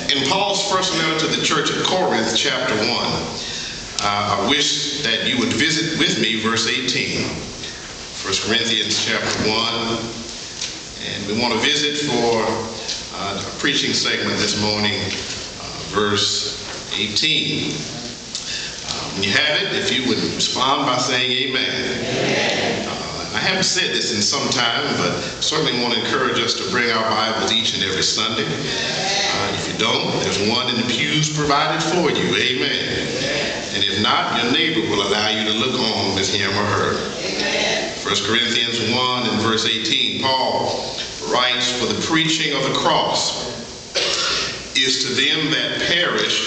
In Paul's first letter to the church at Corinth, chapter 1, I wish that you would visit with me verse 18. 1 Corinthians chapter 1. And we want to visit for a preaching segment this morning, verse 18. When you have it, if you would respond by saying amen. I haven't said this in some time, but certainly want to encourage us to bring our Bibles each and every Sunday. If you don't, there's one in the pews provided for you. Amen. And if not, your neighbor will allow you to look on with him or her. 1 Corinthians 1 and verse 18, Paul writes, "For the preaching of the cross is to them that perish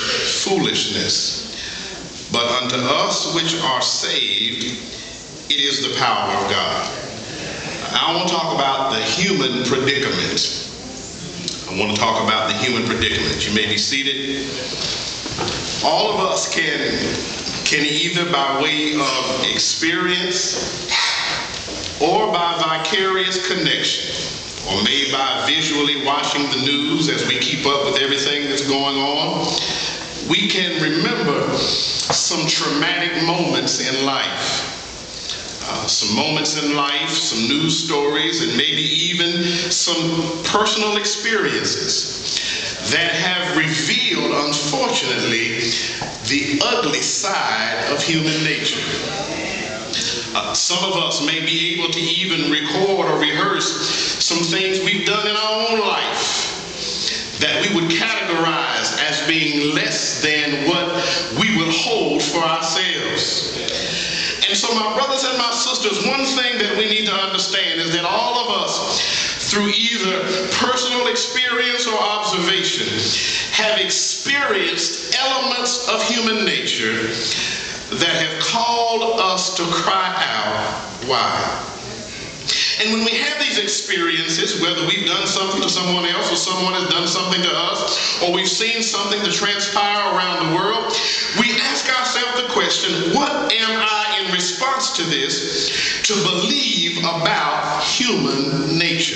foolishness, but unto us which are saved, it is the power of God." I want to talk about the human predicament. I want to talk about the human predicament. You may be seated. All of us can either by way of experience or by vicarious connection, or maybe by visually watching the news as we keep up with everything that's going on, we can remember some traumatic moments in life. Some moments in life, some news stories, and maybe even some personal experiences that have revealed, unfortunately, the ugly side of human nature. Some of us may be able to even record or rehearse some things we've done in our own life that we would categorize as being less than what we would hold for ourselves. And so, my brothers and my sisters, one thing that we need to understand is that all of us, through either personal experience or observation, have experienced elements of human nature that have called us to cry out, why? And when we have these experiences, whether we've done something to someone else or someone has done something to us, or we've seen something to transpire around the world, we ask ourselves the question, what am I in response to this to believe about human nature?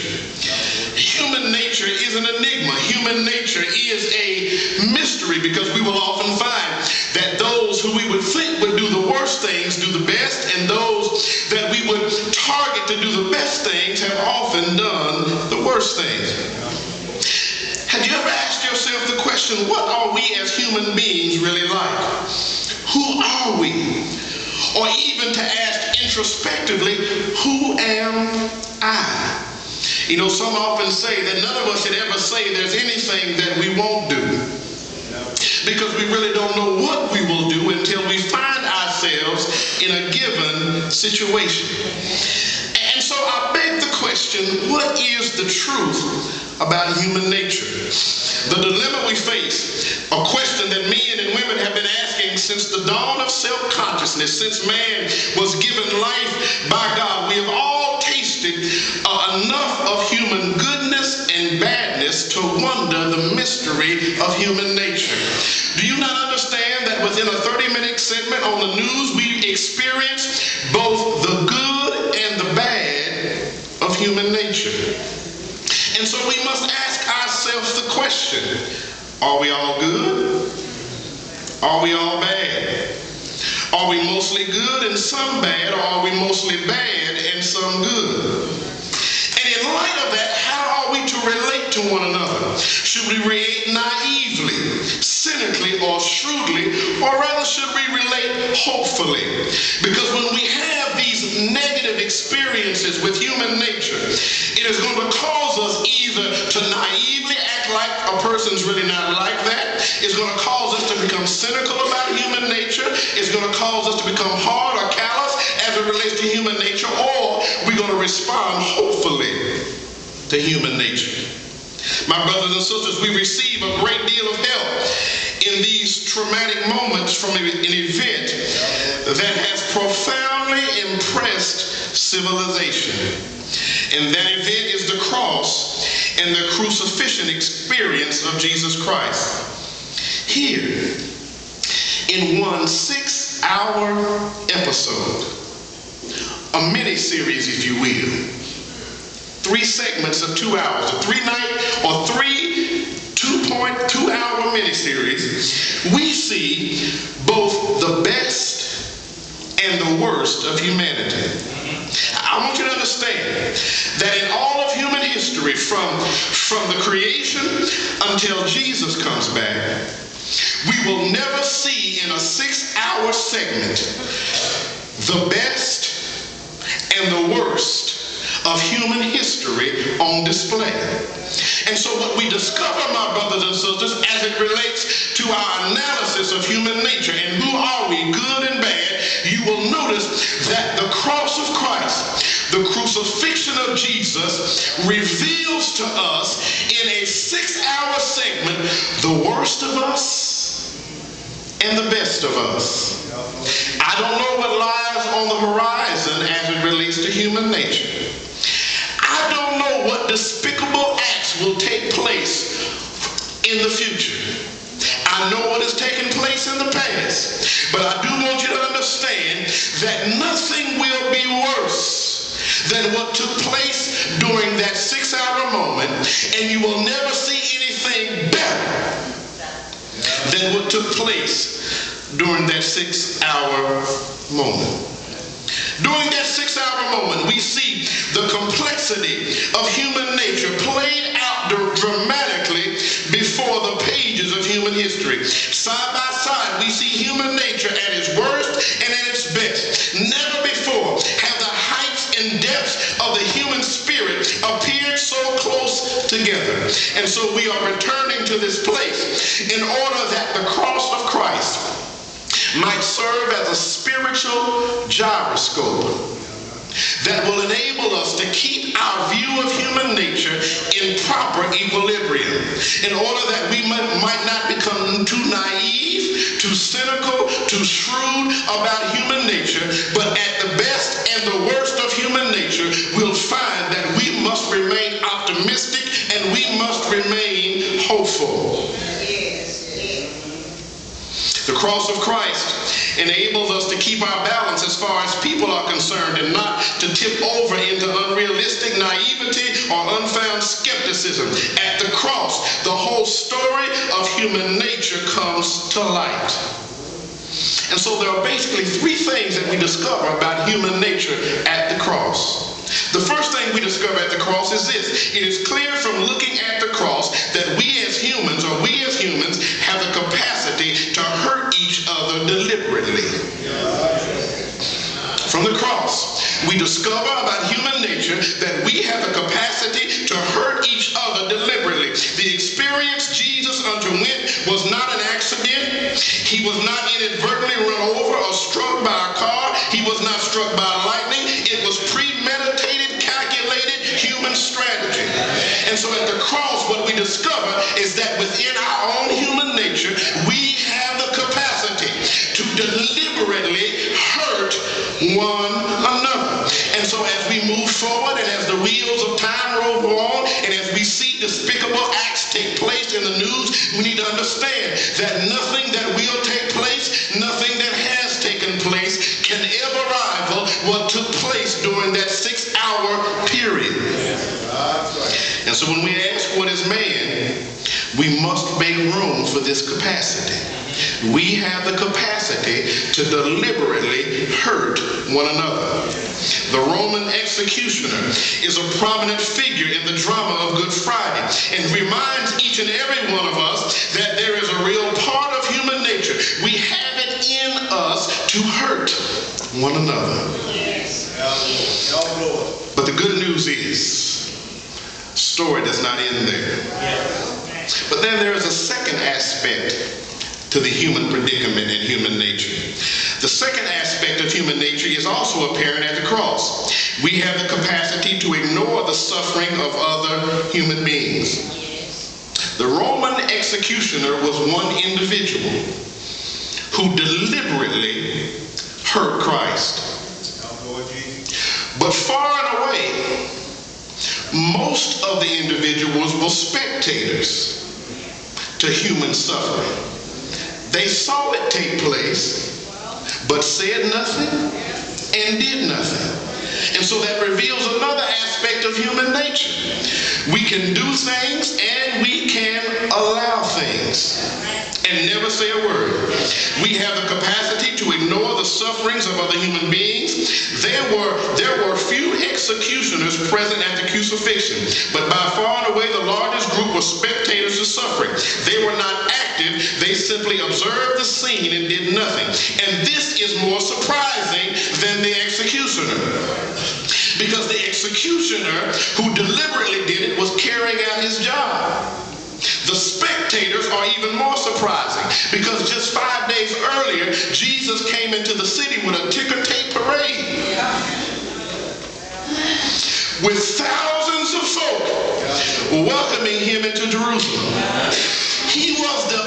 Human nature is an enigma. Human nature is a mystery, because we will often find that those who we would think would do the worst things do the best, and those that we would target to do the best things have often done the worst things. Have you ever asked yourself the question, what are we as human beings really like? Who are we? Or even to ask introspectively, who am I? You know, some often say that none of us should ever say there's anything that we won't do, because we really don't know what we will do until we find ourselves in a given situation. And so I beg the question, what is the truth about human nature? The dilemma we face, a question that men and women have been asking since the dawn of self-consciousness, since man was given life by God. We have all tasted enough of human goodness and badness to wonder the mystery of human nature. Do you not understand that within a 30-minute segment on the news, we experience both the good and the bad of human nature? And so we must ask ourselves the question, are we all good? Are we all bad? Are we mostly good and some bad, or are we mostly bad and some good? And in light of that, how are we to relate to one another? Should we relate naively, cynically, or shrewdly, or rather should we relate hopefully? Because when we have these negative experiences with human nature, it is going to cause us either to naively act like a person's really not like that. It's going to cause us to become cynical about human nature. It's going to cause us to become hard or callous as it relates to human nature, or we're going to respond hopefully to human nature. My brothers and sisters, we receive a great deal of help in these traumatic moments from an event that has profoundly impressed civilization. And that event is the cross and the crucifixion experience of Jesus Christ. Here, in one 6-hour episode, a mini-series, if you will, 3 segments of 2 hours, a 3-night or 3 2.2-hour miniseries, we see both the best and the worst of humanity. I want you to understand that in all of human history, from the creation until Jesus comes back, we will never see in a 6-hour segment the best and the worst of human history on display. And so what we discover, my brothers and sisters, as it relates to our analysis of human nature and who are we, good and bad, you will notice that the cross of Christ, the crucifixion of Jesus, reveals to us in a 6-hour segment the worst of us and the best of us. I don't know what lies on the horizon as it relates to human nature. I don't know what despicable acts will take place in the future. I know what has taken place in the past, but I do want you to understand that nothing will be worse than what took place during that 6-hour moment, and you will never see anything better than what took place during that 6-hour moment. During that 6-hour moment, we see the complexity of human nature played out dramatically before the pages of human history. Side by side, we see human nature at its worst and at its best. Never before have the heights and depths of the human spirit appeared so close together. And so we are returning to this place in order that the cross of Christ might serve as a spiritual gyroscope that will enable us to keep our view of human nature in proper equilibrium, in order that we might not become too naive, too cynical, too shrewd about human nature, but at the best and the worst of human nature, we'll find that we must remain optimistic and we must remain hopeful. The cross of Christ enables us to keep our balance as far as people are concerned and not to tip over into unrealistic naivety or unfound skepticism. At the cross, the whole story of human nature comes to light. And so there are basically 3 things that we discover about human nature at the cross. The first thing we discover at the cross is this. It is clear from looking at the cross that we as humans have the capacity to hurt each other deliberately. From the cross, we discover about human nature that we have the capacity to hurt each other deliberately. The experience Jesus underwent was not an accident. He was not inadvertently run over or struck by a car. He was not struck by lightning. It was premeditated, calculated human strategy. And so at the cross, what we discover is that within our own human nature, we have the capacity to deliberately hurt one another. And so as we move forward and as the wheels of time roll on and as we see despicable acts take place in the news, we need to understand that nothing that will take place, nothing that has taken place can ever rival what took place during that 6-hour period. And so when we ask what is man, we must make room for this capacity. We have the capacity to deliberately hurt one another. The Roman executioner is a prominent figure in the drama of Good Friday and reminds each and every one of us that there is a real part of human nature. We have it in us to hurt one another. But the good news is, the story does not end there. But then there is a second aspect to the human predicament and human nature. The second aspect of human nature is also apparent at the cross. We have the capacity to ignore the suffering of other human beings. The Roman executioner was one individual who deliberately hurt Christ. But far and away, most of the individuals were spectators to human suffering. They saw it take place, but said nothing and did nothing. And so that reveals another aspect of human nature. We can do things and we can allow things. and never say a word. We have the capacity to ignore the sufferings of other human beings. There were few executioners present at the crucifixion, but by far and away the largest group were spectators of suffering. They were not active, they simply observed the scene and did nothing. And this is more surprising than the executioner, because the executioner who deliberately did it was carrying out his job. The spectators are even more surprising, because just 5 days earlier, Jesus came into the city with a ticker tape parade with thousands of folk welcoming him into Jerusalem. He was the